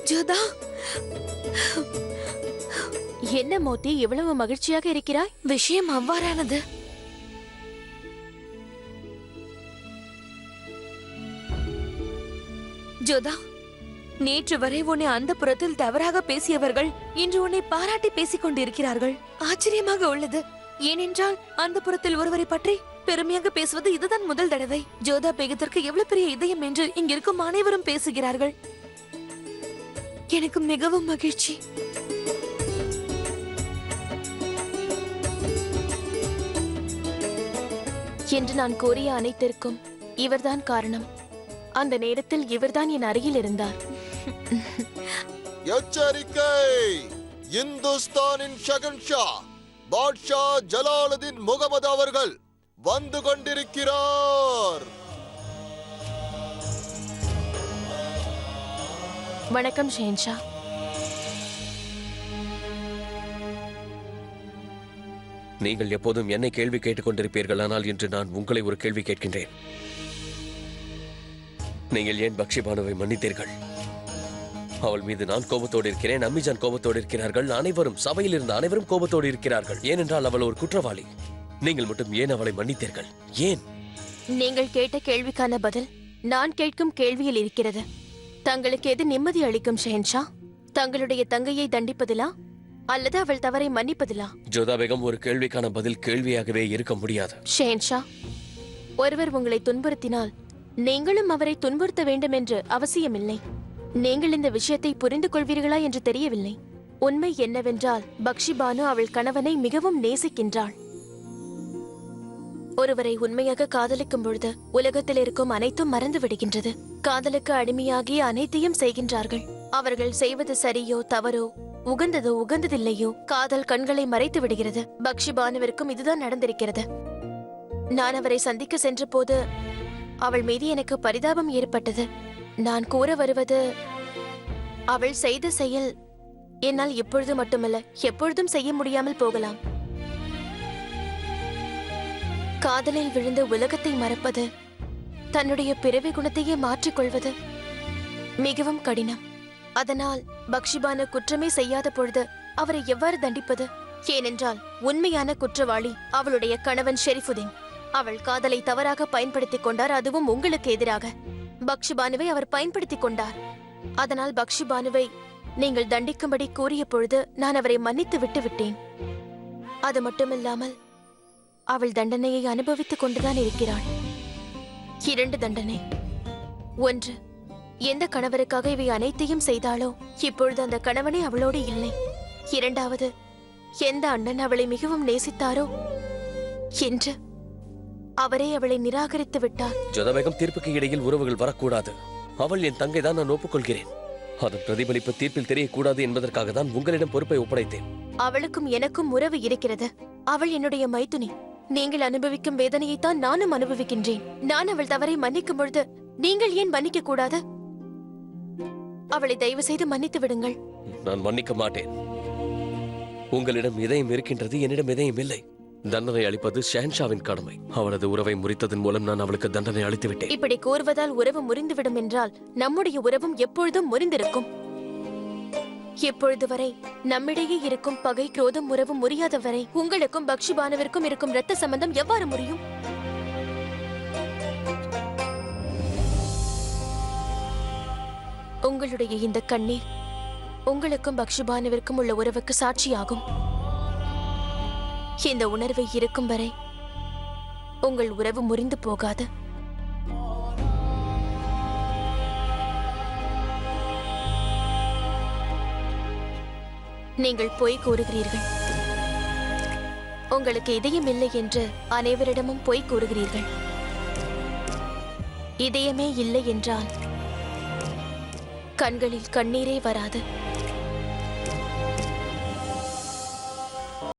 ஜோதா, என்ன மோத்தி இவ்வளவு மகிழ்ச்சியாக இருக்கிறாய்? விஷயம் அவ்வாறானது. ஜோதா, நேற்று வரை உன்னை அந்த புறத்தில் தவறாக பேசியவர்கள் இன்று உன்னை பாராட்டி பேசிக் கொண்டிருக்கிறார்கள். ஆச்சரியமாக உள்ளது. ஏனென்றால் அந்த புறத்தில் ஒருவரை பற்றி பெருமையாக பேசுவது இதுதான் முதல் தடவை. ஜோதா பேகத்திற்கு எவ்வளவு பெரிய இதயம் என்று இங்கிருக்கும் அனைவரும் பேசுகிறார்கள். எனக்கு மிகவும் மகிழ்ச்சி. என்று நான் கூறிய அனைத்திற்கும் இவர்தான் காரணம். அந்த நேரத்தில் இவர்தான் என் அருகில் இருந்தார். எச்சரிக்கை! இந்துஸ்தானின் ஷகன்ஷா பாட்ஷா ஜலாலுதீன் முகமது அவர்கள் வந்து கொண்டிருக்கிறார். வணக்கம் ஷேன்ஷா. நீங்கள் எப்போதும் என்னை கேள்வி கேட்டுக் கொண்டிருப்பீர்கள். ஆனால் இன்று நான் உங்களை ஒரு கேள்வி கேட்கின்றேன். நீங்கள் ஏன் பக்ஷிபானுவை மன்னித்தீர்கள்? அவள் மீது நான் கோபத்தோடு இருக்கிறேன், அம்மிஜான் கோபத்தோடு இருக்கிறார்கள், அனைவரும் சபையில் இருந்த அனைவரும் கோபத்தோடு இருக்கிறார்கள். ஏனென்றால் அவள் ஒரு குற்றவாளி. நீங்கள் மட்டும் ஏன் அவளை மன்னித்தீர்கள்? ஏன்? நீங்கள் கேட்ட கேள்விக்கான பதில் நான் கேட்கும் கேள்வியில் இருக்கிறது. தங்களுக்கு எது நிம்மதி அளிக்கும் ஷேன்ஷா? தங்களுடைய தங்கையை தண்டிப்பதிலா அல்லது அவள் தவறை மன்னிப்பதிலா? ஜோதா பேகம், ஒரு கேள்விக்கான பதில் கேள்வியாகவே இருக்க முடியாது. ஷேன்ஷா, ஒருவர் உங்களை துன்புறுத்தினால் நீங்களும் அவரை துன்புறுத்த வேண்டும் என்று அவசியமில்லை. நீங்கள் இந்த விஷயத்தை புரிந்து கொள்வீர்களா என்று தெரியவில்லை. உண்மை என்னவென்றால் பக்ஷிபானு அவள் கணவனை மிகவும் நேசிக்கின்றாள். ஒருவரை உண்மையாக காதலிக்கும் பொழுது உலகத்தில் இருக்கும் அனைத்தும் மறந்து விடுகின்றது. காதலுக்கு அடிமையாகி அனைத்தையும் செய்கின்றார்கள். அவர்கள் செய்வது சரியோ தவறோ, உகந்ததோ உகந்ததில்லையோ, காதல் கண்களை மறைத்து விடுகிறது. பக்ஷிபானுவிற்கும் இதுதான் நடந்திருக்கிறது. நான் அவரை சந்திக்க சென்ற போது அவள் மீது எனக்கு பரிதாபம் ஏற்பட்டது. நான் கூற வருவது, அவள் செய்த செயல் என்னால் இப்பொழுது மட்டுமல்ல எப்பொழுதும் செய்ய முடியாமல் போகலாம். காதலில் விழுந்து உலகத்தை மறப்பது, தன்னுடைய பிறவி குணத்தையே மாற்றிக்கொள்வது மிகவும் கடினம். அதனால் பக்ஷிபானு குற்றமே செய்யாத பொழுது அவரை எவ்வாறு தண்டிப்பது? ஏனென்றால் உண்மையான குற்றவாளி அவளுடைய கணவன் ஷெரிஃபுதீன். அவள் காதலை தவறாக பயன்படுத்திக் கொண்டார், அதுவும் உங்களுக்கு எதிராக. பக்ஷிபானுவை அவர் பயன்படுத்திக் கொண்டார். அதனால் பக்ஷிபானுவை நீங்கள் தண்டிக்கும்படி கூறிய பொழுது நான் அவரை மன்னித்து விட்டு விட்டேன். அது மட்டுமில்லாமல் அவள் தண்டனையை அனுபவித்துக் கொண்டுதான் இருக்கிறாள். 2 தண்டனை. 1, எந்த கணவருக்காக இவை அனைத்தையும் செய்தாளோ இப்பொழுது அந்த கணவனே அவளோடு இல்லை. 2வது, எந்த அண்ணன் அவளை மிகவும் நேசித்தாரோ என்று அவரே அவளை நிராகரித்து விட்டார். ஜோதா பேகம், தீர்ப்புக்கு இடையில் உறவுகள் வரக்கூடாது. அவள் என் தங்கை தான், நான் ஒப்புக்கொள்கிறேன். அதன் பிரதிபலிப்பு தீர்ப்பில் தெரியக்கூடாது என்பதற்காக தான் உங்களிடம் பொறுப்பை ஒப்படைத்தேன். அவளுக்கும் எனக்கும் உறவு இருக்கிறது. அவள் என்னுடைய மைத்துனி. நீங்கள் அனுபவிக்கும் வேதனையைத்தான் நானும் அனுபவிக்கின்றேன். நான் அவள் தவறை மன்னிக்கும் பொழுது நீங்கள் ஏன் மன்னிக்க கூடாது? அவளை தயவு செய்து மன்னித்து விடுங்கள். நான் மன்னிக்க மாட்டேன். உங்களிடம் இதயம் இருக்கின்றது, என்னிடம் இதயம் இல்லை. தண்டனை அளிப்பது ஷஹன்ஷாவின் கடமை. அவளது உறவை முறித்ததன் மூலம் நான் அவளுக்கு தண்டனை அளித்து விட்டேன். இப்படி கூறுவதால் உறவு முறிந்துவிடும் என்றால் நம்முடைய உறவும் எப்பொழுதும் முறிந்திருக்கும். எப்பொழுது வரை நம்மிடையே இருக்கும் பகை, குரோதம், உறவு முறியாத வரை உங்களுக்கும் பக்ஷிபானுவிற்கும் இருக்கும் இரத்த சம்பந்தம் எவ்வாறு முறியும்? உங்களுடைய இந்த கண்ணீர் உங்களுக்கும் பக்ஷிபானுவிற்கும் உள்ள உறவுக்கு சாட்சியாகும். இந்த உணர்வை இருக்கும் வரை உங்கள் உறவு முறிந்து போகாது. நீங்கள் பொய் கூறுகிறீர்கள். உங்களுக்கு இதயம் இல்லை என்று அனைவரிடமும் பொய் கூறுகிறீர்கள். இதயமே இல்லை என்றால் கண்களில் கண்ணீரே வராது.